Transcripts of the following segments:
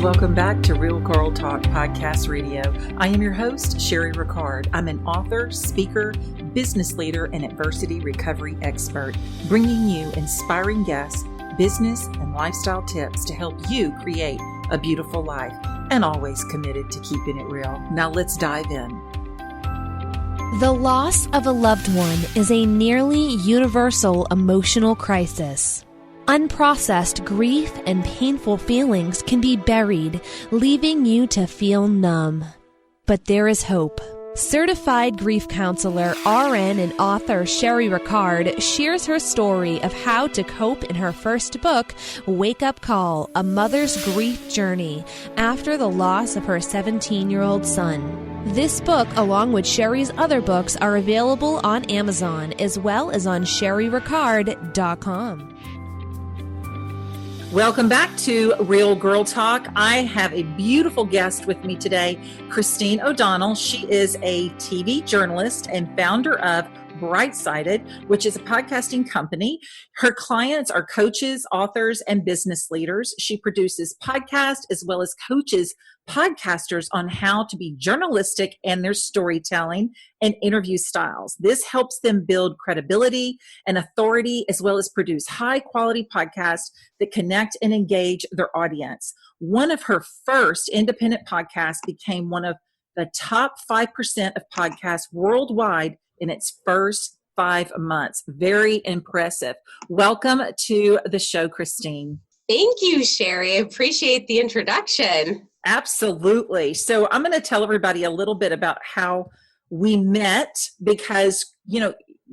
welcome back to Real Girl Talk Podcast Radio. I am your host, Sherry Ricard. I'm an author, speaker, business leader, and adversity recovery expert, bringing you inspiring guests, business, and lifestyle tips to help you create a beautiful life, and always committed to keeping it real. Now let's dive in. The loss of a loved one is a nearly universal emotional crisis. Unprocessed grief and painful feelings can be buried, leaving you to feel numb. But there is hope. Certified grief counselor, RN, and author Sherry Ricard shares her story of how to cope in her first book, Wake Up Call, A Mother's Grief Journey, after the loss of her 17-year-old son. This book, along with Sherry's other books, are available on Amazon as well as on sherryricard.com. Welcome back to Real Girl Talk. I have a beautiful guest with me today, Christine O'Donnell. She is a TV journalist and founder of Brightsided, which is a podcasting company. Her clients are coaches, authors, and business leaders. She produces podcasts as well as coaches podcasters on how to be journalistic in their storytelling and interview styles. This helps them build credibility and authority, as well as produce high quality podcasts that connect and engage their audience. One of her first independent podcasts became one of the top 5% of podcasts worldwide in its first 5 months. Very impressive. Welcome to the show, Christine. Thank you, Sherry. I appreciate the introduction. Absolutely. So I'm going to tell everybody a little bit about how we met because,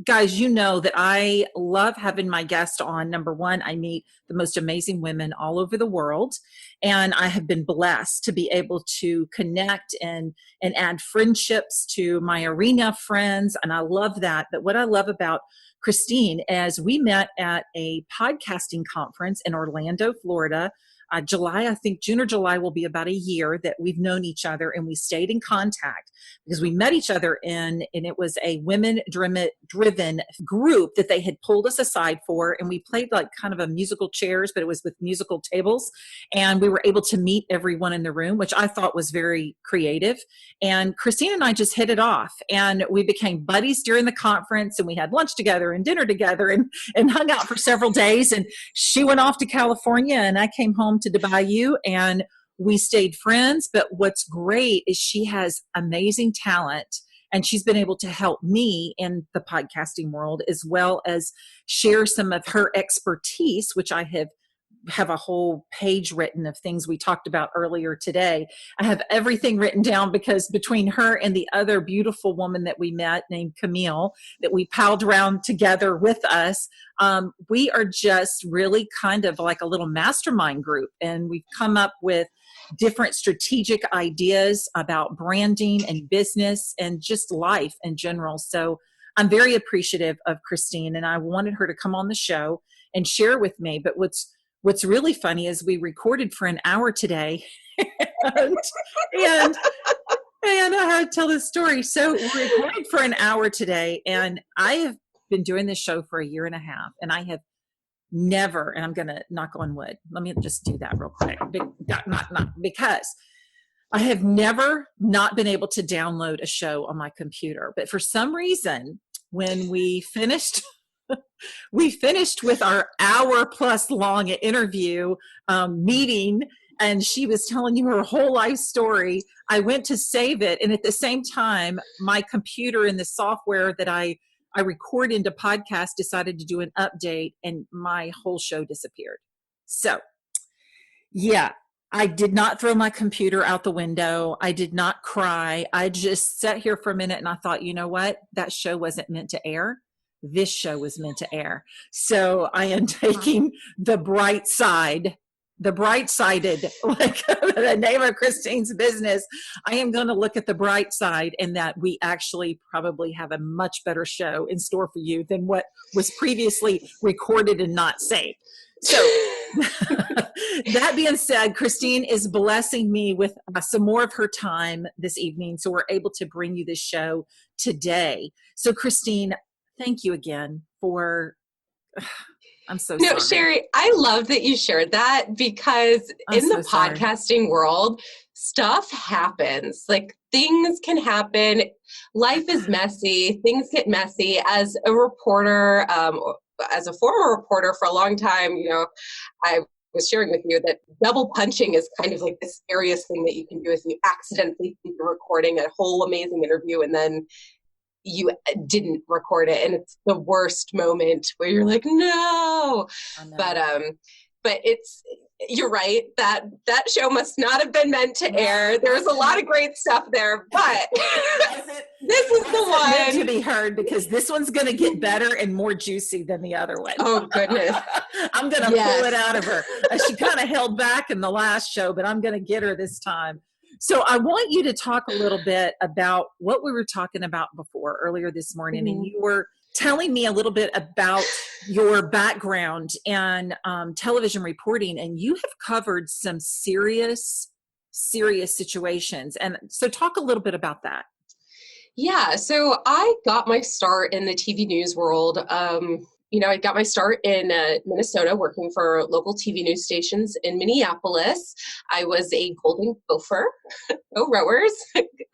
guys, you know that I love having my guests on. Number one, I meet the most amazing women all over the world, and I have been blessed to be able to connect and add friendships to my arena friends, and I love that. But what I love about Christine is we met at a podcasting conference in Orlando, Florida. July, I think June or July will be about a year that we've known each other, and we stayed in contact because we met each other and it was a women-driven group that they had pulled us aside for, and we played like kind of a musical chairs, but it was with musical tables, and we were able to meet everyone in the room, which I thought was very creative. And Christine and I just hit it off, and we became buddies during the conference, and we had lunch together and dinner together and hung out for several days. And she went off to California, and I came home to Dubai, and we stayed friends. But what's great is she has amazing talent, and she's been able to help me in the podcasting world, as well as share some of her expertise, which I have a whole page written of things we talked about earlier today. I have everything written down because between her and the other beautiful woman that we met named Camille that we palled around together with us, we are just really kind of like a little mastermind group, and we've come up with different strategic ideas about branding and business and just life in general. So I'm very appreciative of Christine, and I wanted her to come on the show and share with me. But what's really funny is we recorded for an hour today and I have to tell this story. So we recorded for an hour today, and I have been doing this show for a year and a half, and I have never, and I'm going to knock on wood. Let me just do that real quick. Not because I have never not been able to download a show on my computer. But for some reason, when we finished with our hour plus long interview meeting, and she was telling you her whole life story, I went to save it. And at the same time, my computer and the software that I record into podcast decided to do an update, and my whole show disappeared. So yeah, I did not throw my computer out the window. I did not cry. I just sat here for a minute and I thought, you know what? That show wasn't meant to air. This show was meant to air. So I am taking the bright side, the bright-sided, like the name of Christine's business. I am going to look at the bright side, and that we actually probably have a much better show in store for you than what was previously recorded and not saved. So that being said, Christine is blessing me with some more of her time this evening, so we're able to bring you this show today. So Christine, thank you again for I'm so No, sorry. Sherry, I love that you shared that because I'm in the so sorry. podcasting world, stuff happens. Like things can happen. Life is messy. Things get messy. As a reporter, as a former reporter for a long time, I was sharing with you that double punching is kind of like the scariest thing that you can do is you accidentally think you're recording a whole amazing interview and then you didn't record it, and it's the worst moment where you're like, no. I know. But you're right, that show must not have been meant to air. There was a lot of great stuff there, but this is the one meant to be heard, because this one's going to get better and more juicy than the other one. Oh goodness. I'm going to pull it out of her. She kind of held back in the last show, but I'm going to get her this time. So I want you to talk a little bit about what we were talking about earlier this morning. Mm-hmm. And you were telling me a little bit about your background and television reporting, and you have covered some serious situations. And so talk a little bit about that. Yeah, so I got my start in the TV news world. I got my start in Minnesota working for local TV news stations in Minneapolis. I was a Golden Gopher, go Rowers.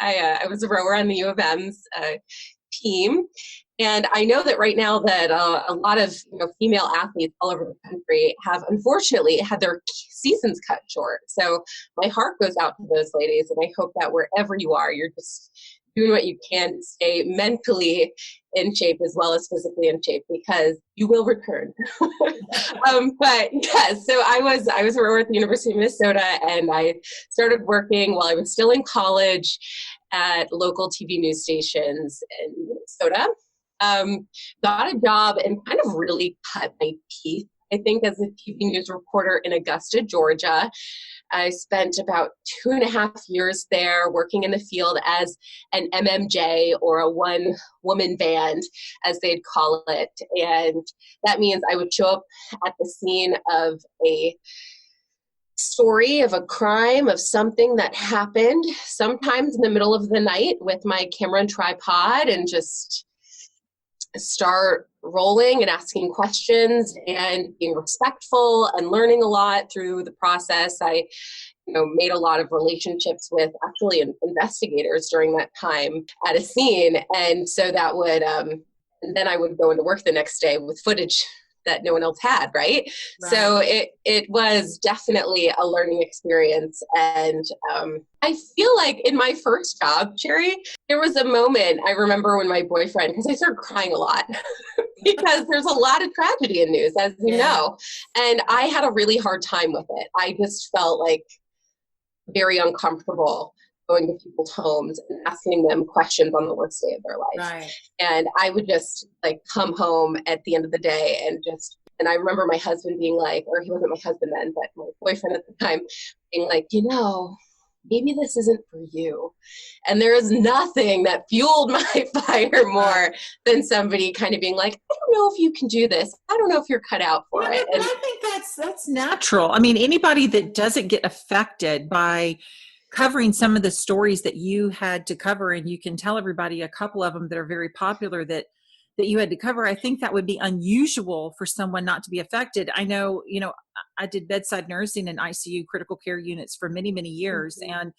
I was a rower on the U of M's team. And I know that right now that a lot of female athletes all over the country have unfortunately had their seasons cut short. So my heart goes out to those ladies, and I hope that wherever you are, you're just doing what you can to stay mentally in shape as well as physically in shape, because you will return. But yes, so I was a rower at the University of Minnesota, and I started working while I was still in college at local TV news stations in Minnesota. Got a job and kind of really cut my teeth, I think, as a TV news reporter in Augusta, Georgia. I spent about 2.5 years there working in the field as an MMJ, or a one-woman band, as they'd call it. And that means I would show up at the scene of a story, of a crime, of something that happened, sometimes in the middle of the night with my camera and tripod, and just start rolling and asking questions and being respectful and learning a lot through the process. I made a lot of relationships with actually investigators during that time at a scene. And so that would, and then I would go into work the next day with footage that no one else had, right? So it was definitely a learning experience. And I feel like in my first job, Sherry, there was a moment I remember when my boyfriend, because I started crying a lot because there's a lot of tragedy in news, as you know, and I had a really hard time with it. I just felt like very uncomfortable going to people's homes and asking them questions on the worst day of their life. Right. And I would just come home at the end of the day and I remember my husband being like, or he wasn't my husband then, but my boyfriend at the time being like, maybe this isn't for you. And there is nothing that fueled my fire more than somebody kind of being like, I don't know if you can do this. I don't know if you're cut out for it. And I think that's natural. I mean, anybody that doesn't get affected by covering some of the stories that you had to cover, and you can tell everybody a couple of them that are very popular that you had to cover, I think that would be unusual for someone not to be affected. I know, I did bedside nursing and ICU critical care units for many, many years. Mm-hmm. And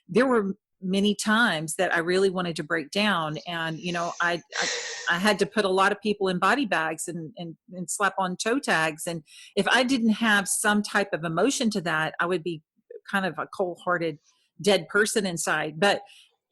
there were many times that I really wanted to break down. And, I had to put a lot of people in body bags and slap on toe tags. And if I didn't have some type of emotion to that, I would be kind of a cold-hearted, dead person inside. But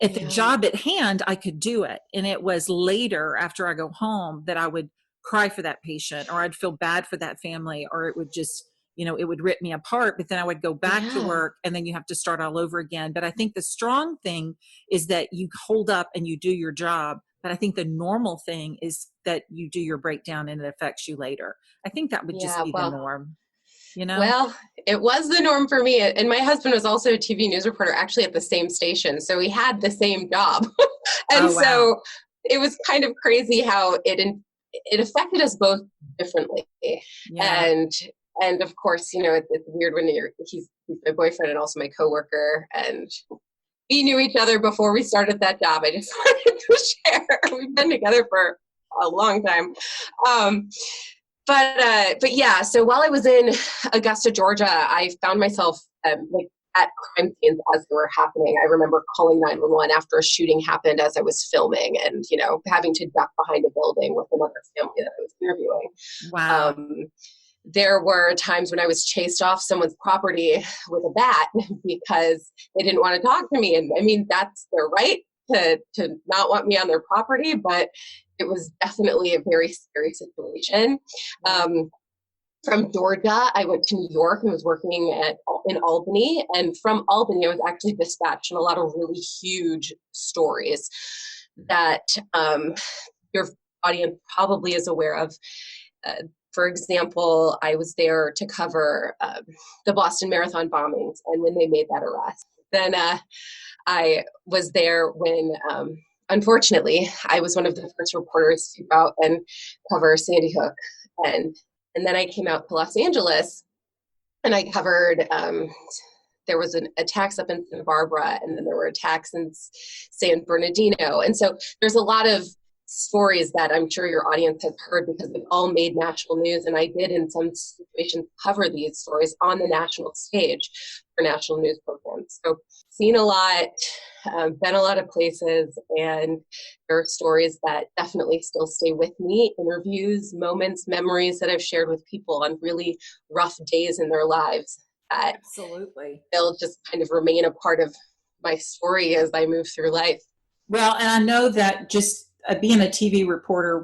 at the job at hand, I could do it. And it was later, after I go home, that I would cry for that patient, or I'd feel bad for that family, or it would just, it would rip me apart. But then I would go back to work, and then you have to start all over again. But I think the strong thing is that you hold up and you do your job. But I think the normal thing is that you do your breakdown and it affects you later. I think that would just be the norm. Well, it was the norm for me. And my husband was also a TV news reporter, actually at the same station. So we had the same job. And so it was kind of crazy how it affected us both differently. Yeah. And of course, it's weird when he's my boyfriend and also my coworker, and we knew each other before we started that job. I just wanted to share. We've been together for a long time. But yeah, so while I was in Augusta, Georgia, I found myself like at crime scenes as they were happening. I remember calling 911 after a shooting happened as I was filming, and having to duck behind a building with another family that I was interviewing. Wow. There were times when I was chased off someone's property with a bat because they didn't want to talk to me. And I mean, that's their right to not want me on their property, but it was definitely a very scary situation. From Georgia, I went to New York and was working in Albany. And from Albany, I was actually dispatched on a lot of really huge stories that your audience probably is aware of. For example, I was there to cover the Boston Marathon bombings and when they made that arrest. Then I was there when, unfortunately, I was one of the first reporters to go out and cover Sandy Hook. And then I came out to Los Angeles and I covered, there was an attacks up in Santa Barbara, and then there were attacks in San Bernardino. And so there's a lot of stories that I'm sure your audience has heard because they've all made national news. And I did, in some situations, cover these stories on the national stage for national news programs. So seen a lot, been a lot of places, and there are stories that definitely still stay with me, interviews, moments, memories that I've shared with people on really rough days in their lives that Absolutely. they'll just kind of remain a part of my story as I move through life. Well, and I know that just being a TV reporter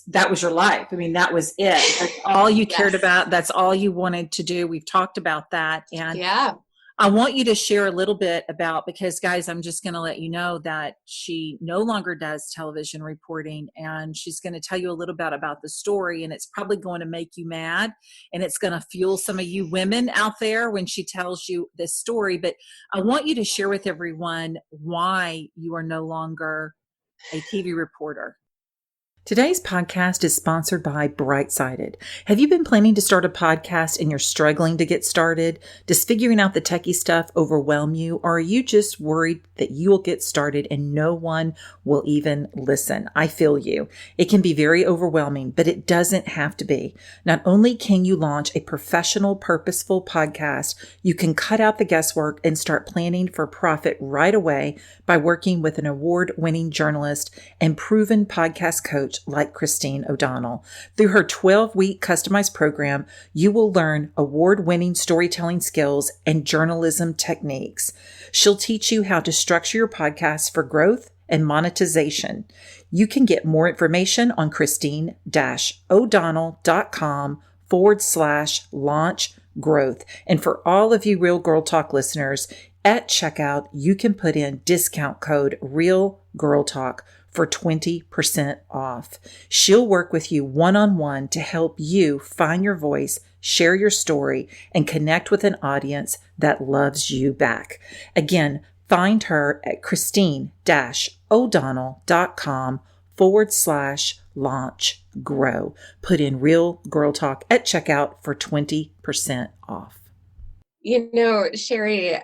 that was your life. I mean, that was it. That's all you cared about. That's all you wanted to do. We've talked about that. And yeah. I want you to share a little bit about, because guys, I'm just going to let you know that she no longer does television reporting, and she's going to tell you a little bit about the story, and it's probably going to make you mad, and it's going to fuel some of you women out there when she tells you this story. But I want you to share with everyone why you are no longer a TV reporter. Today's podcast is sponsored by Brightsided. Have you been planning to start a podcast and you're struggling to get started? Does figuring out the techie stuff overwhelm you? Or are you just worried that you will get started and no one will even listen? I feel you. It can be very overwhelming, but it doesn't have to be. Not only can you launch a professional, purposeful podcast, you can cut out the guesswork and start planning for profit right away by working with an award-winning journalist and proven podcast coach like Christine O'Donnell. Through her 12-week customized program, you will learn award-winning storytelling skills and journalism techniques. She'll teach you how to structure your podcast for growth and monetization. You can get more information on christine-o'donnell.com/launch growth. And for all of you Real Girl Talk listeners, at checkout, you can put in discount code Real Girl Talk for 20% off. She'll work with you one-on-one to help you find your voice, share your story, and connect with an audience that loves you back. Again, find her at christine-o'donnell.com/launch grow. Put in Real Girl Talk at checkout for 20% off. Sherry,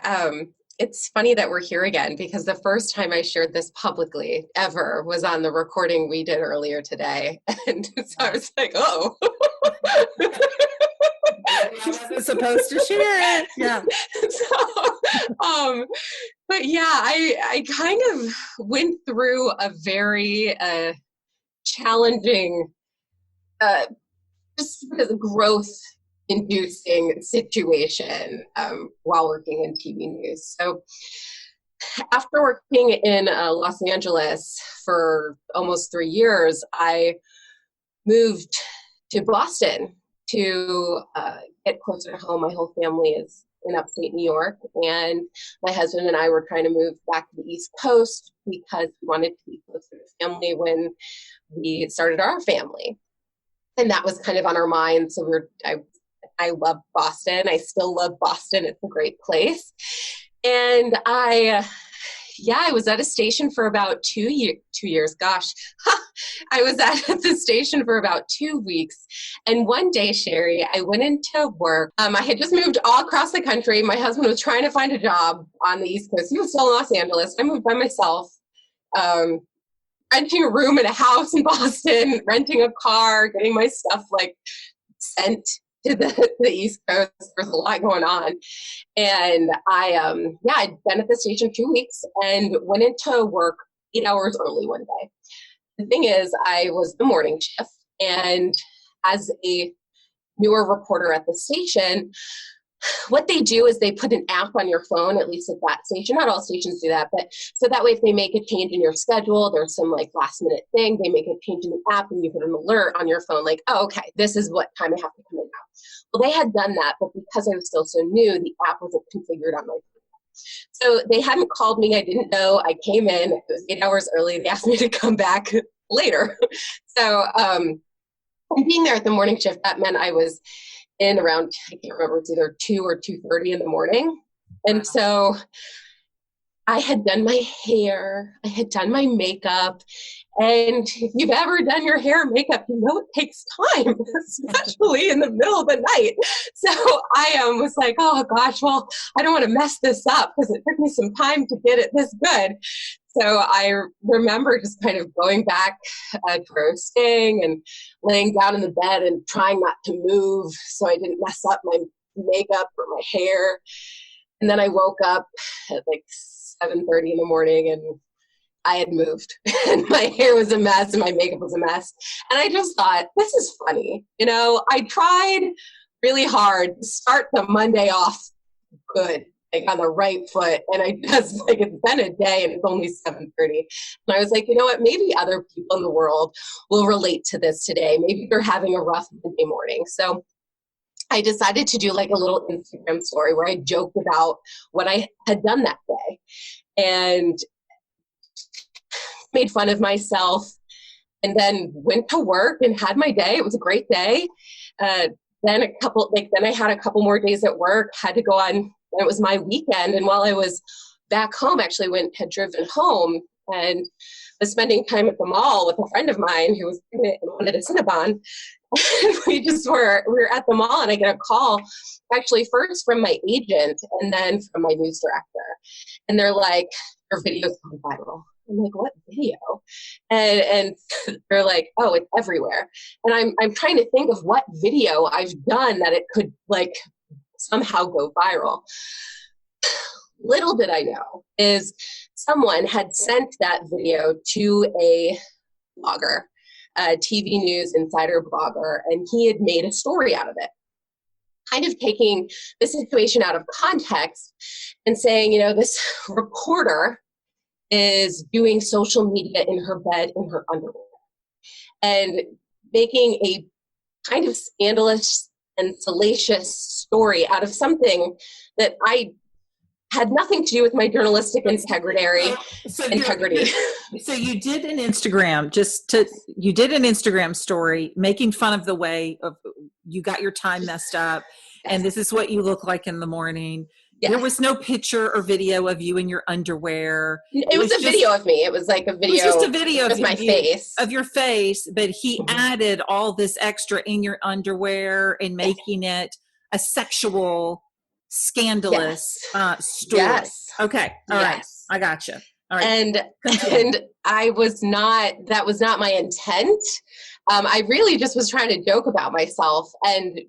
it's funny that we're here again, because the first time I shared this publicly ever was on the recording we did earlier today. And so I was like, oh. I wasn't supposed to share it. Yeah. But yeah, I kind of went through a very challenging, just growth inducing situation while working in TV news. So after working in Los Angeles for almost 3 years, I moved to Boston to get closer to home. My whole family is in upstate New York, and my husband and I were trying to move back to the East Coast because we wanted to be closer to family when we started our family. And that was kind of on our minds. So I love Boston. I still love Boston. It's a great place. And I was at a station for about 2 years. Gosh, I was at the station for about 2 weeks. And one day, Sherry, I went into work. I had just moved all across the country. My husband was trying to find a job on the East Coast. He was still in Los Angeles. I moved by myself, renting a room in a house in Boston, renting a car, getting my stuff sent to the East Coast. There's a lot going on. And I'd been at the station 2 weeks and went into work 8 hours early one day. The thing is, I was the morning shift, and as a newer reporter at the station, what they do is they put an app on your phone, at least at that station. Not all stations do that, but so that way if they make a change in your schedule, there's some like last minute thing, they make a change in the app and you get an alert on your phone like, oh, okay, this is what time I have to come in now. Well, they had done that, but because I was still so new, the app wasn't configured on my phone. So they hadn't called me. I didn't know. I came in. It was 8 hours early. They asked me to come back later. So being there at the morning shift, that meant I was in around, I can't remember, it's either 2 or 2:30 in the morning. And so I had done my hair, I had done my makeup. And if you've ever done your hair and makeup, you know it takes time, especially in the middle of the night. So I was like, oh gosh, well, I don't want to mess this up because it took me some time to get it this good. So I remember just kind of going back to where I was staying and laying down in the bed and trying not to move so I didn't mess up my makeup or my hair. And then I woke up at like 7:30 in the morning and I had moved and my hair was a mess and my makeup was a mess. And I just thought, this is funny. You know, I tried really hard to start the Monday off good, like on the right foot. And I just like, it's been a day and it's only 7:30. And I was like, you know what, maybe other people in the world will relate to this today. Maybe they're having a rough Monday morning. So I decided to do like a little Instagram story where I joked about what I had done that day and made fun of myself, and then went to work and had my day. It was a great day. Then I had a couple more days at work, had to go on, and it was my weekend. And while I was back home, actually had driven home and was spending time at the mall with a friend of mine who was pregnant and wanted a Cinnabon. we were at the mall and I get a call, actually first from my agent and then from my news director. And they're like, your video's gone viral. I'm like, what video? And they're like, oh, it's everywhere. And I'm trying to think of what video I've done that it could like somehow go viral. Little did I know is someone had sent that video to a blogger, a TV news insider blogger, and he had made a story out of it, kind of taking the situation out of context and saying, you know, this reporter is doing social media in her bed in her underwear and making a kind of scandalous and salacious story out of something that I had nothing to do with my journalistic integrity. So you did an Instagram, you did an Instagram story making fun of the way of you got your time messed up, yes, and this is what you look like in the morning. Yes. There was no picture or video of you in your underwear. It was a video of me. It was like a video. It was just a video of my face. Of your face, but he added all this extra in your underwear and making it a sexual, scandalous story. Yes. Okay. All right. I gotcha. All right. And that was not my intent. I really just was trying to joke about myself, and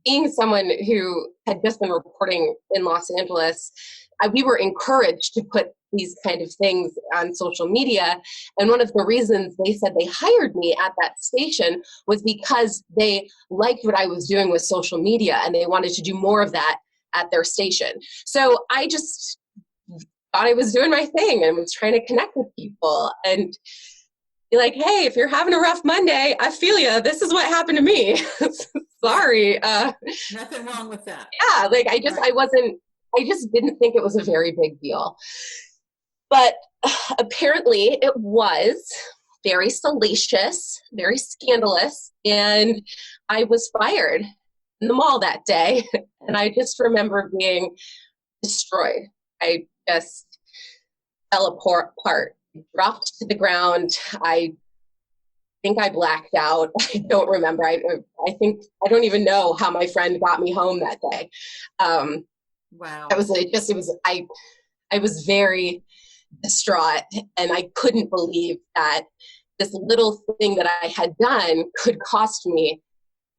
being someone who had just been reporting in Los Angeles, we were encouraged to put these kind of things on social media. And one of the reasons they said they hired me at that station was because they liked what I was doing with social media and they wanted to do more of that at their station. So I just thought I was doing my thing and was trying to connect with people and be like, hey, if you're having a rough Monday, I feel you. This is what happened to me. Sorry. Nothing wrong with that. Yeah, like I just didn't think it was a very big deal. But apparently it was very salacious, very scandalous, and I was fired in the mall that day. And I just remember being destroyed. I just fell apart, dropped to the ground. I think I blacked out. I don't remember. I don't even know how my friend got me home that day. Wow. I was very distraught, and I couldn't believe that this little thing that I had done could cost me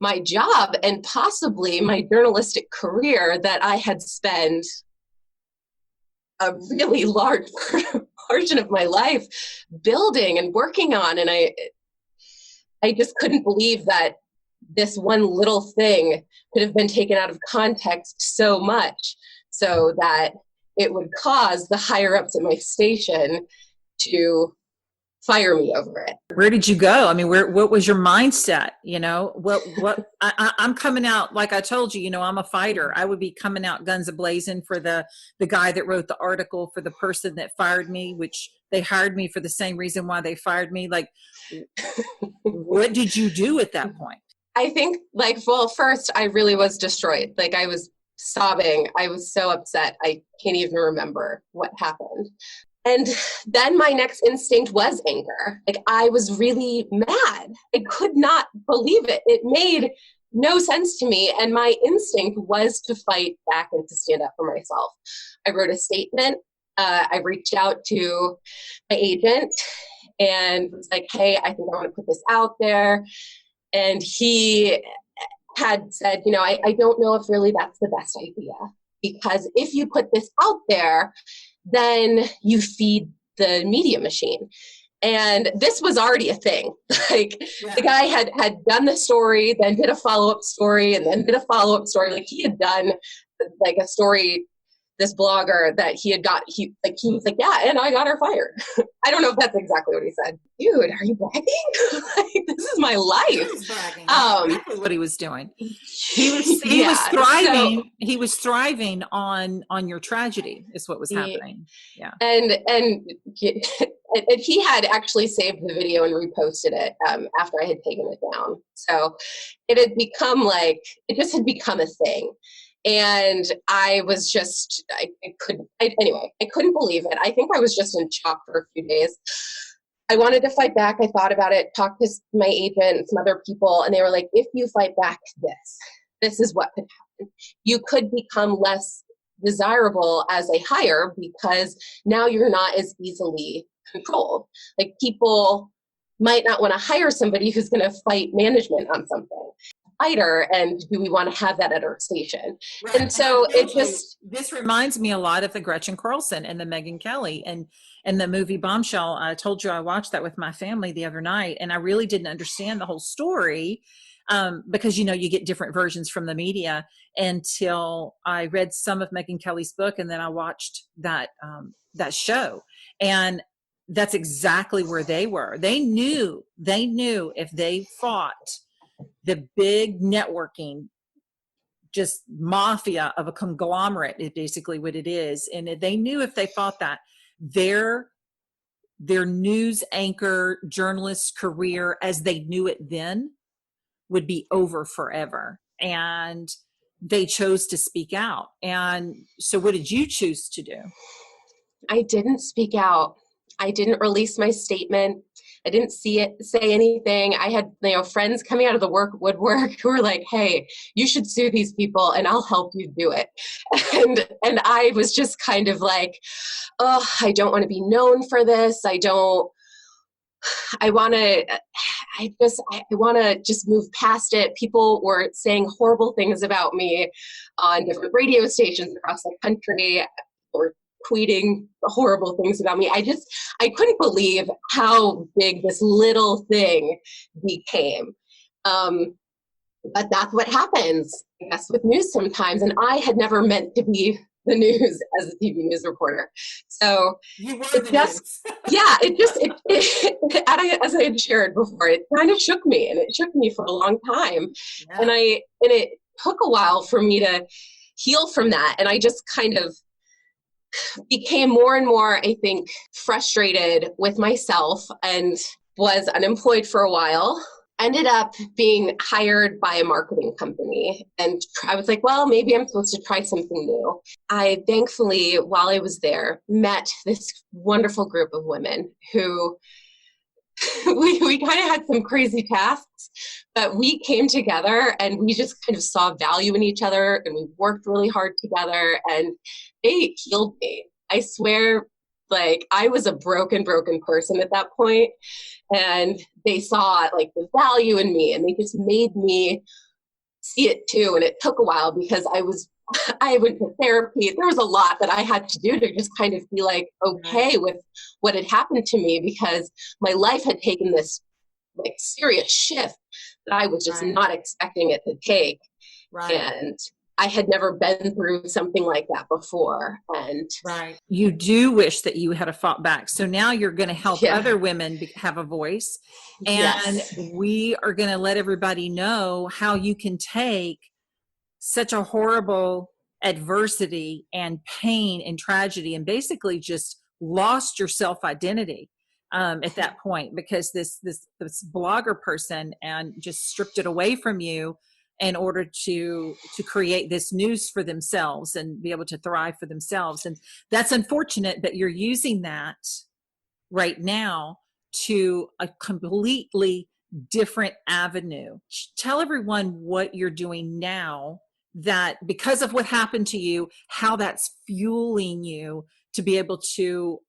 my job and possibly my journalistic career that I had spent a really large portion of my life building and working on. And I just couldn't believe that this one little thing could have been taken out of context so much so that it would cause the higher ups at my station to fire me over it. Where did you go? I mean, what was your mindset? I'm coming out, like I told you, I'm a fighter. I would be coming out guns a-blazing for the guy that wrote the article, for the person that fired me, which they hired me for the same reason why they fired me. Like, what did you do at that point? I think, first, I really was destroyed. Like, I was sobbing. I was so upset. I can't even remember what happened. And then my next instinct was anger. Like, I was really mad. I could not believe it. It made no sense to me. And my instinct was to fight back and to stand up for myself. I wrote a statement. I reached out to my agent and was like, hey, I think I want to put this out there. And he had said, I don't know if really that's the best idea, because if you put this out there, then you feed the media machine. And this was already a thing. The guy had done the story, then did a follow-up story, and then did a follow-up story. Like, he had done a story, this blogger that he had got, he was like, yeah, and I got her fired. I don't know if that's exactly what he said. Dude, are you bragging? This is my life. He was bragging. That's exactly what he was doing. He was thriving. So, he was thriving on your tragedy is what was happening. Yeah. And he had actually saved the video and reposted it after I had taken it down. So it had become it just had become a thing. And I was just, I couldn't believe it. I think I was just in shock for a few days. I wanted to fight back. I thought about it, talked to my agent and some other people, and they were like, if you fight back this is what could happen. You could become less desirable as a hire because now you're not as easily controlled. Like, people might not want to hire somebody who's going to fight management on something. Fighter, and do we want to have that at our station? Right. And so this reminds me a lot of the Gretchen Carlson and the Megyn Kelly and the movie Bombshell. I told you I watched that with my family the other night, and I really didn't understand the whole story because you get different versions from the media until I read some of Megyn Kelly's book, and then I watched that show, and that's exactly where they were. They knew if they fought the big networking, just mafia of a conglomerate is basically what it is. And they knew if they fought that, their news anchor journalist career as they knew it then would be over forever. And they chose to speak out. And so what did you choose to do? I didn't speak out. I didn't release my statement. I didn't say anything. I had, friends coming out of the woodwork who were like, hey, you should sue these people and I'll help you do it. And I was just kind of like, oh, I don't want to be known for this. I want to just move past it. People were saying horrible things about me on different radio stations across the country, or tweeting horrible things about me. I couldn't believe how big this little thing became. But that's what happens, I guess, with news sometimes. And I had never meant to be the news as a TV news reporter. So it just, as I had shared before, it kind of shook me, and it shook me for a long time. Yeah. And it took a while for me to heal from that. And I just kind of became more and more, I think, frustrated with myself, and was unemployed for a while. Ended up being hired by a marketing company. And I was like, well, maybe I'm supposed to try something new. I thankfully, while I was there, met this wonderful group of women who we kind of had some crazy tasks, but we came together and we just kind of saw value in each other, and we worked really hard together, and they healed me. I swear, I was a broken person at that point, and they saw the value in me, and they just made me see it too. And it took a while because I went to therapy. There was a lot that I had to do to just kind of be like, okay with what had happened to me, because my life had taken this like serious shift that I was just not expecting it to take. And I had never been through something like that before. And you do wish that you had fought back. So now you're going to help other women have a voice. And we are going to let everybody know how you can take such a horrible adversity and pain and tragedy and basically just lost your self-identity at that point, because this blogger person and just stripped it away from you in order to create this news for themselves and be able to thrive for themselves. And that's unfortunate that you're using that right now to a completely different avenue. Tell everyone what you're doing now, that because of what happened to you, how that's fueling you to be able to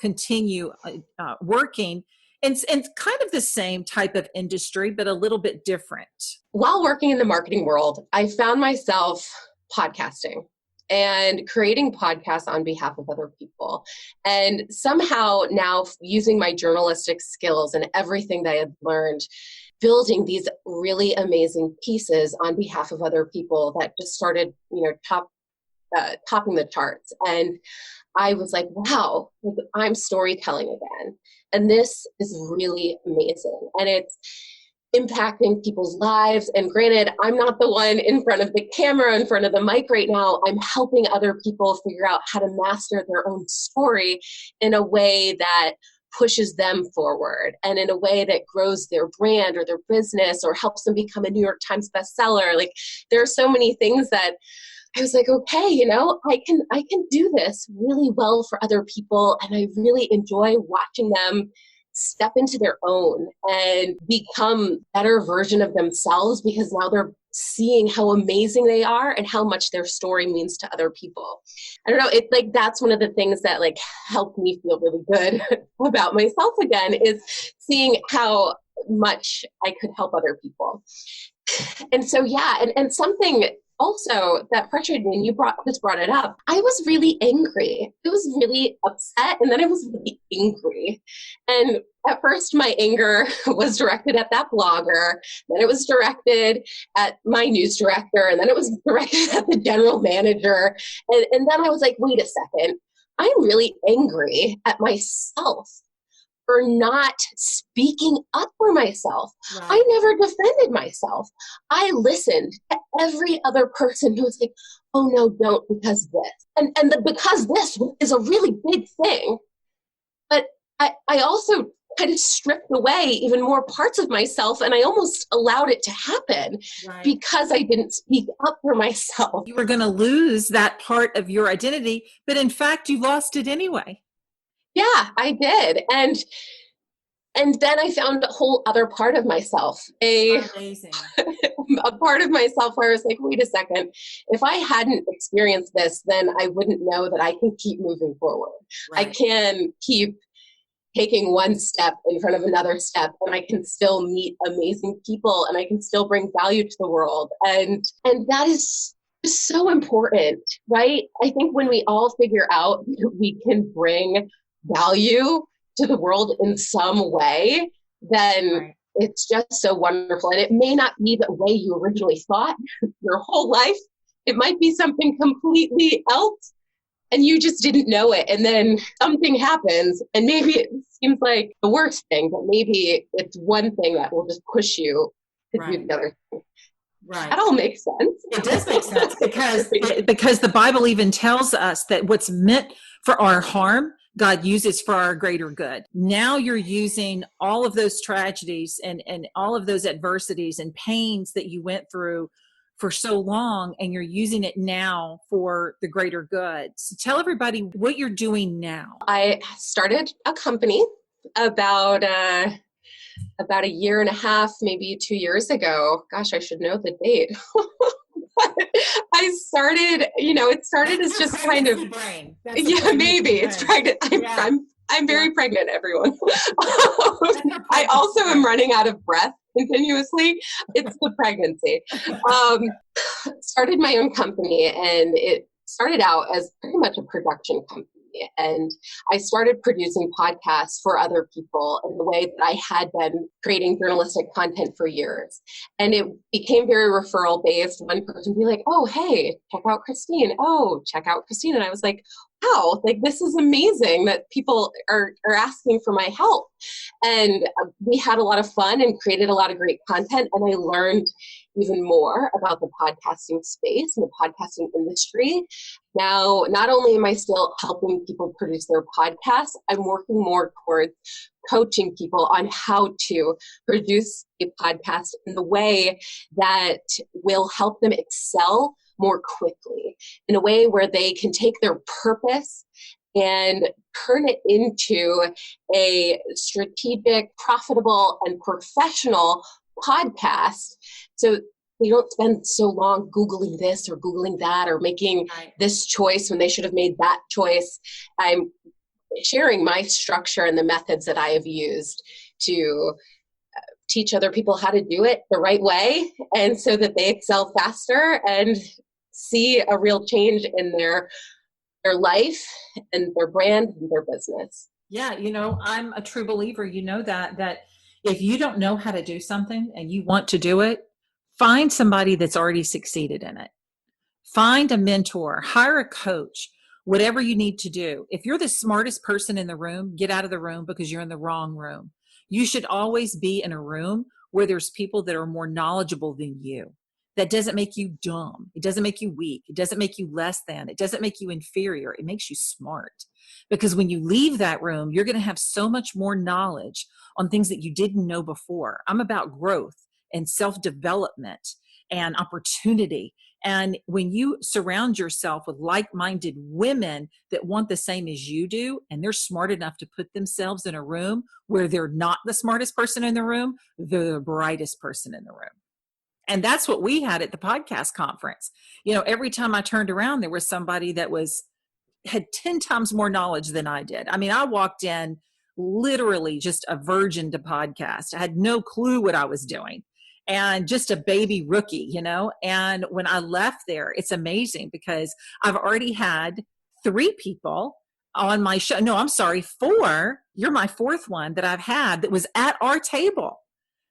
continue working in kind of the same type of industry, but a little bit different. While working in the marketing world, I found myself podcasting and creating podcasts on behalf of other people. And somehow now, using my journalistic skills and everything that I had learned, building these really amazing pieces on behalf of other people that just started, topping the charts. And I was like, wow, I'm storytelling again. And this is really amazing. And it's impacting people's lives. And granted, I'm not the one in front of the camera, in front of the mic right now. I'm helping other people figure out how to master their own story in a way that pushes them forward and in a way that grows their brand or their business or helps them become a New York Times bestseller. Like, there are so many things that I was like, okay, I can do this really well for other people. And I really enjoy watching them step into their own and become a better version of themselves, because now they're seeing how amazing they are and how much their story means to other people. I don't know, it's like, that's one of the things that like helped me feel really good about myself again, is seeing how much I could help other people. And so, and something also that frustrated me, and you just brought it up, I was really angry. I was really upset, and then I was really angry. And at first, my anger was directed at that blogger, then it was directed at my news director, and then it was directed at the general manager. And then I was like, wait a second, I'm really angry at myself for not speaking up for myself. Right. I never defended myself. I listened to every other person who was like, oh no, don't, because this. And the because this is a really big thing. But I also kind of stripped away even more parts of myself, and I almost allowed it to happen because I didn't speak up for myself. You were going to lose that part of your identity, but in fact, you lost it anyway. Yeah, I did. And then I found a whole other part of myself, Amazing. A part of myself where I was like, wait a second, if I hadn't experienced this, then I wouldn't know that I can keep moving forward. Right. I can keep taking one step in front of another step, and I can still meet amazing people, and I can still bring value to the world. And that is so important, right? I think when we all figure out that we can bring value to the world in some way, then it's just so wonderful. And it may not be the way you originally thought your whole life. It might be something completely else, and you just didn't know it. And then something happens, and maybe it seems like the worst thing, but maybe it's one thing that will just push you to do the other thing. Right. That all makes sense. It does make sense because the Bible even tells us that what's meant for our harm, God uses for our greater good. Now you're using all of those tragedies and all of those adversities and pains that you went through for so long, and you're using it now for the greater good. So tell everybody what you're doing now. I started a company about a year and a half, maybe 2 years ago. Gosh, I should know the date. I started, it started as just kind of, maybe it's pregnant. I'm very pregnant, everyone. I also am running out of breath continuously. It's the pregnancy. Started my own company, and it started out as pretty much a production company. And I started producing podcasts for other people in the way that I had been creating journalistic content for years. And it became very referral based. One person would be like, oh, hey, check out Christine. Oh, check out Christine. And I was like, wow, like this is amazing that people are asking for my help. And we had a lot of fun and created a lot of great content. And I learned even more about the podcasting space and the podcasting industry. Now, not only am I still helping people produce their podcasts, I'm working more towards coaching people on how to produce a podcast in the way that will help them excel more quickly, in a way where they can take their purpose and turn it into a strategic, profitable, and professional podcast. So they don't spend so long Googling this or Googling that or making this choice when they should have made that choice. I'm sharing my structure and the methods that I have used to teach other people how to do it the right way, and so that they excel faster and see a real change in their life and their brand and their business. Yeah, I'm a true believer, that if you don't know how to do something and you want to do it, find somebody that's already succeeded in it. Find a mentor, hire a coach, whatever you need to do. If you're the smartest person in the room, get out of the room because you're in the wrong room. You should always be in a room where there's people that are more knowledgeable than you. That doesn't make you dumb. It doesn't make you weak. It doesn't make you less than. It doesn't make you inferior. It makes you smart. Because when you leave that room, you're going to have so much more knowledge on things that you didn't know before. I'm about growth and self-development and opportunity. And when you surround yourself with like-minded women that want the same as you do, and they're smart enough to put themselves in a room where they're not the smartest person in the room, they're the brightest person in the room. And that's what we had at the podcast conference. Every time I turned around, there was somebody that had 10 times more knowledge than I did. I mean, I walked in literally just a virgin to podcast. I had no clue what I was doing and just a baby rookie, And when I left there, it's amazing because I've already had 3 people on my show. No, I'm sorry, 4. You're my 4th one that I've had that was at our table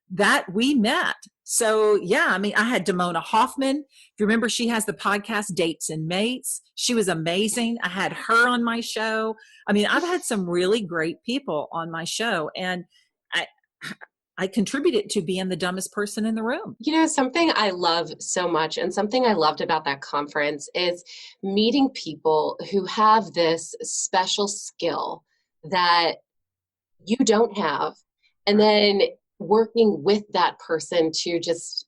that we met. So yeah, I mean, I had Damona Hoffman. If you remember, she has the podcast Dates and Mates. She was amazing. I had her on my show. I mean, I've had some really great people on my show, and I contributed to being the dumbest person in the room. Something I love so much, and something I loved about that conference, is meeting people who have this special skill that you don't have, and then working with that person to just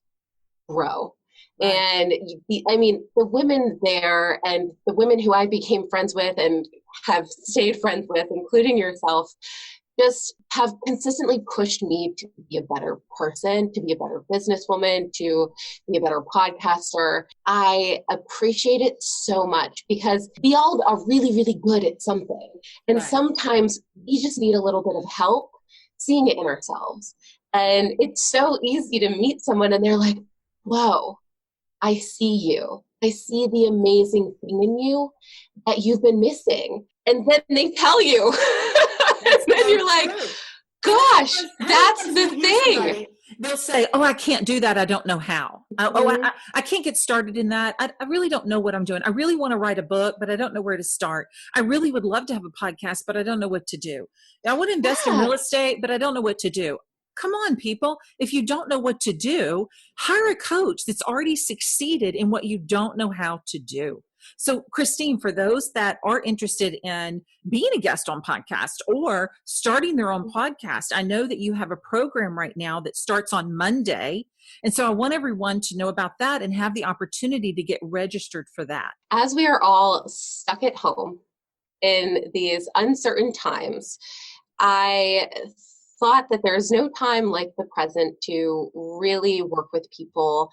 grow. Right. And the women there and the women who I became friends with and have stayed friends with, including yourself, just have consistently pushed me to be a better person, to be a better businesswoman, to be a better podcaster. I appreciate it so much because we all are really, really good at something. And sometimes we just need a little bit of help seeing it in ourselves. And it's so easy to meet someone and they're like, whoa, I see you. I see the amazing thing in you that you've been missing. And then they tell you. And then you're like, gosh, that's the thing. They'll say, oh, I can't do that. I don't know how. I can't get started in that. I really don't know what I'm doing. I really want to write a book, but I don't know where to start. I really would love to have a podcast, but I don't know what to do. I want to invest in real estate, but I don't know what to do. Come on, people. If you don't know what to do, hire a coach that's already succeeded in what you don't know how to do. So, Christine, for those that are interested in being a guest on podcast or starting their own podcast, I know that you have a program right now that starts on Monday. And so I want everyone to know about that and have the opportunity to get registered for that. As we are all stuck at home in these uncertain times, I thought that there's no time like the present to really work with people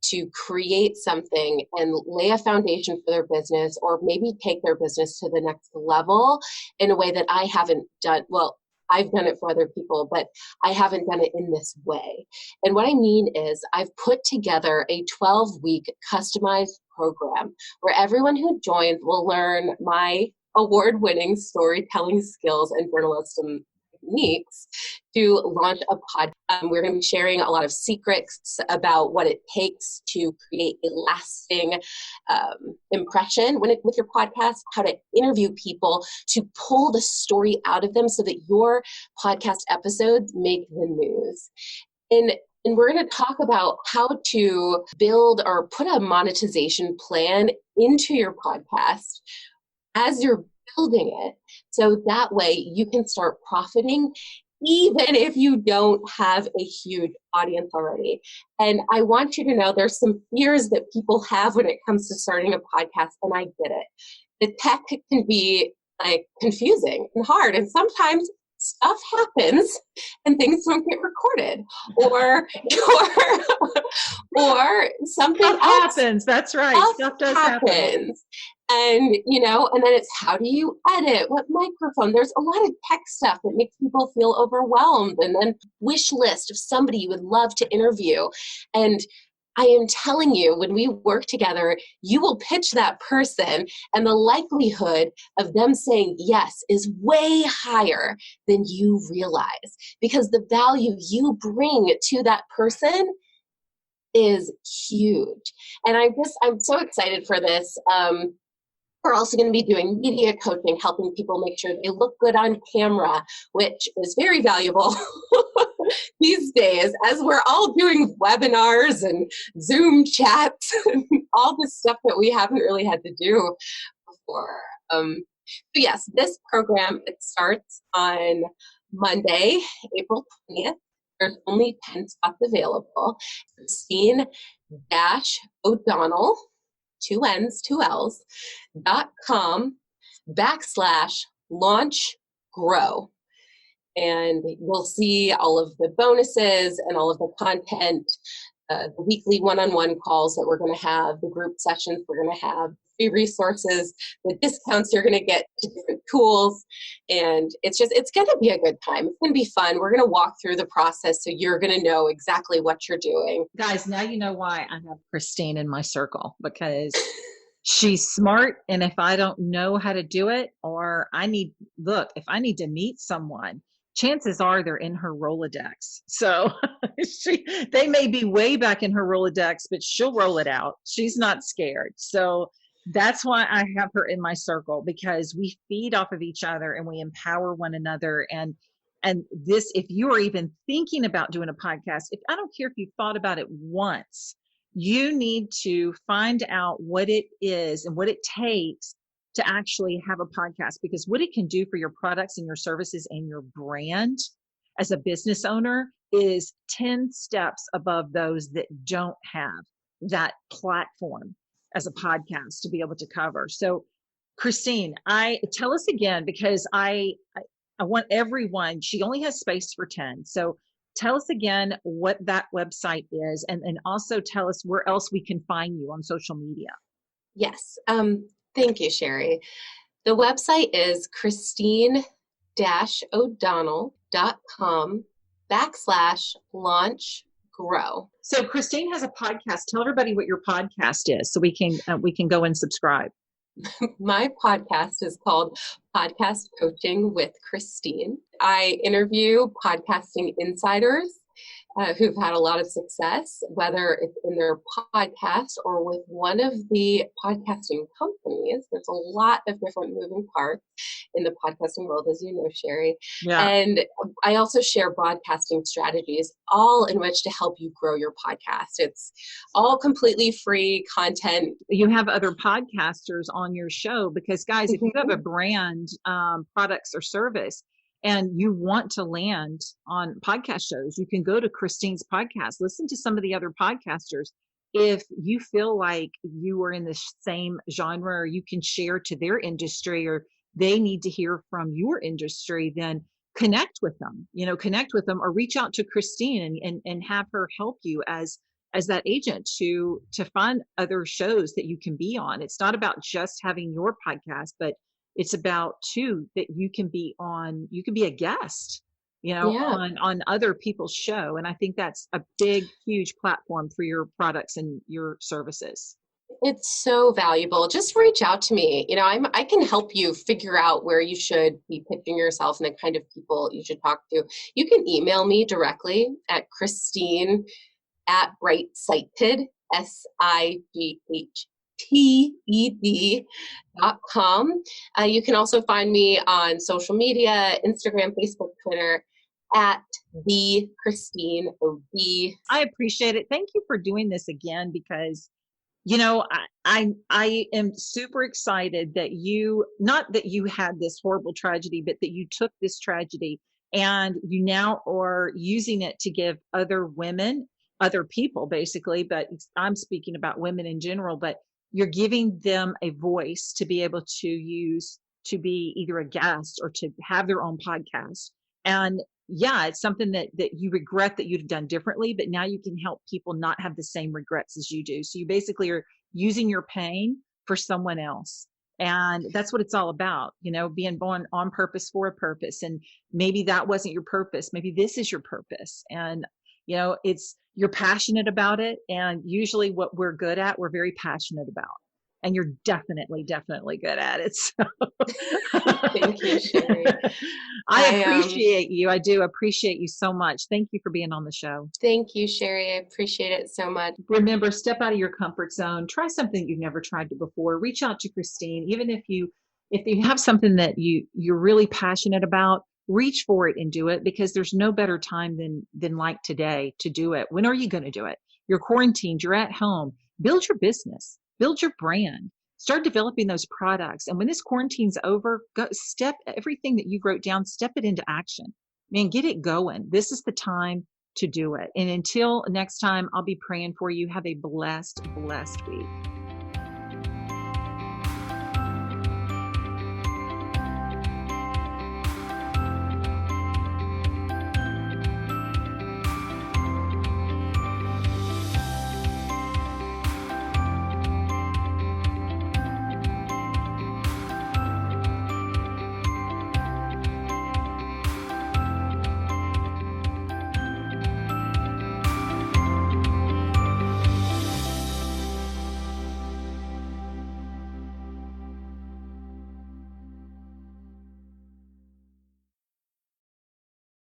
to create something and lay a foundation for their business, or maybe take their business to the next level in a way that I haven't done. Well, I've done it for other people, but I haven't done it in this way. And what I mean is I've put together a 12-week customized program where everyone who joins will learn my award-winning storytelling skills and journalism techniques to launch a podcast. We're going to be sharing a lot of secrets about what it takes to create a lasting impression with your podcast, how to interview people to pull the story out of them so that your podcast episodes make the news. And we're going to talk about how to build or put a monetization plan into your podcast as you're building it. So that way you can start profiting even if you don't have a huge audience already. And I want you to know there's some fears that people have when it comes to starting a podcast, and I get it. The tech can be like confusing and hard, and sometimes stuff happens and things don't get recorded or something Stuff happens. That's right. Stuff does happen. And, and then it's how do you edit? What microphone? There's a lot of tech stuff that makes people feel overwhelmed. And then wish list of somebody you would love to interview. And I am telling you, when we work together, you will pitch that person and the likelihood of them saying yes is way higher than you realize because the value you bring to that person is huge. And I'm so excited for this. We're also going to be doing media coaching, helping people make sure they look good on camera, which is very valuable these days as we're all doing webinars and Zoom chats and all this stuff that we haven't really had to do before. So yes, this program, it starts on Monday, April 20th. There's only 10 spots available. Christine-O'Donnell, 2 N's, 2 L's, .com/launch grow. And you'll see all of the bonuses and all of the content, the weekly one-on-one calls that we're going to have, the group sessions we're going to have, free resources, the discounts you're going to get to different tools. And it's going to be a good time. It's going to be fun. We're going to walk through the process so you're going to know exactly what you're doing. Guys, now you know why I have Christine in my circle, because she's smart. And if I don't know how to do it, or if I need to meet someone, chances are they're in her Rolodex. So they may be way back in her Rolodex, but she'll roll it out. She's not scared. So that's why I have her in my circle, because we feed off of each other and we empower one another. And this, if you are even thinking about doing a podcast, I don't care if you've thought about it once, you need to find out what it is and what it takes to actually have a podcast, because what it can do for your products and your services and your brand as a business owner is 10 steps above those that don't have that platform as a podcast to be able to cover. So Christine, tell us again, because I want everyone, she only has space for 10. So tell us again what that website is, and also tell us where else we can find you on social media. Yes. Thank you, Sherry. The website is Christine-O'Donnell.com/launch-grow. So Christine has a podcast. Tell everybody what your podcast is so we can go and subscribe. My podcast is called Podcast Coaching with Christine. I interview podcasting insiders who've had a lot of success, whether it's in their podcast or with one of the podcasting companies. There's a lot of different moving parts in the podcasting world, as you know, Sherry. Yeah. And I also share broadcasting strategies, all in which to help you grow your podcast. It's all completely free content. You have other podcasters on your show, because guys, if you have a brand, products or service, and you want to land on podcast shows, you can go to Christine's podcast, listen to some of the other podcasters. If you feel like you are in the same genre, or you can share to their industry, or they need to hear from your industry, then connect with them, or reach out to Christine and have her help you as that agent to find other shows that you can be on. It's not about just having your podcast, but it's about too that you can be a guest, Yeah. on other people's show. And I think that's a big, huge platform for your products and your services. It's so valuable. Just reach out to me. I can help you figure out where you should be pitching yourself and the kind of people you should talk to. You can email me directly at Christine at brightsighted, SIGHTED.com. You can also find me on social media, Instagram, Facebook, Twitter, at the Christine OB. I appreciate it. Thank you for doing this again, because I am super excited that not that you had this horrible tragedy, but that you took this tragedy and you now are using it to give other women, other people basically, but I'm speaking about women in general, but you're giving them a voice to be able to use, to be either a guest or to have their own podcast. And yeah, it's something that you regret that you'd have done differently, but now you can help people not have the same regrets as you do. So you basically are using your pain for someone else. And that's what it's all about, being born on purpose for a purpose. And maybe that wasn't your purpose. Maybe this is your purpose. And, you're passionate about it. And usually what we're good at, we're very passionate about. And you're definitely good at it. So. Thank you, Sherry. I appreciate you. I do appreciate you so much. Thank you for being on the show. Thank you, Sherry. I appreciate it so much. Remember, step out of your comfort zone. Try something you've never tried before. Reach out to Christine. Even if you have something that you're really passionate about, reach for it and do it, because there's no better time than like today to do it. When are you going to do it? You're quarantined. You're at home. Build your business. Build your brand. Start developing those products. And when this quarantine's over, go step everything that you wrote down, step it into action. Man, get it going. This is the time to do it. And until next time, I'll be praying for you. Have a blessed week.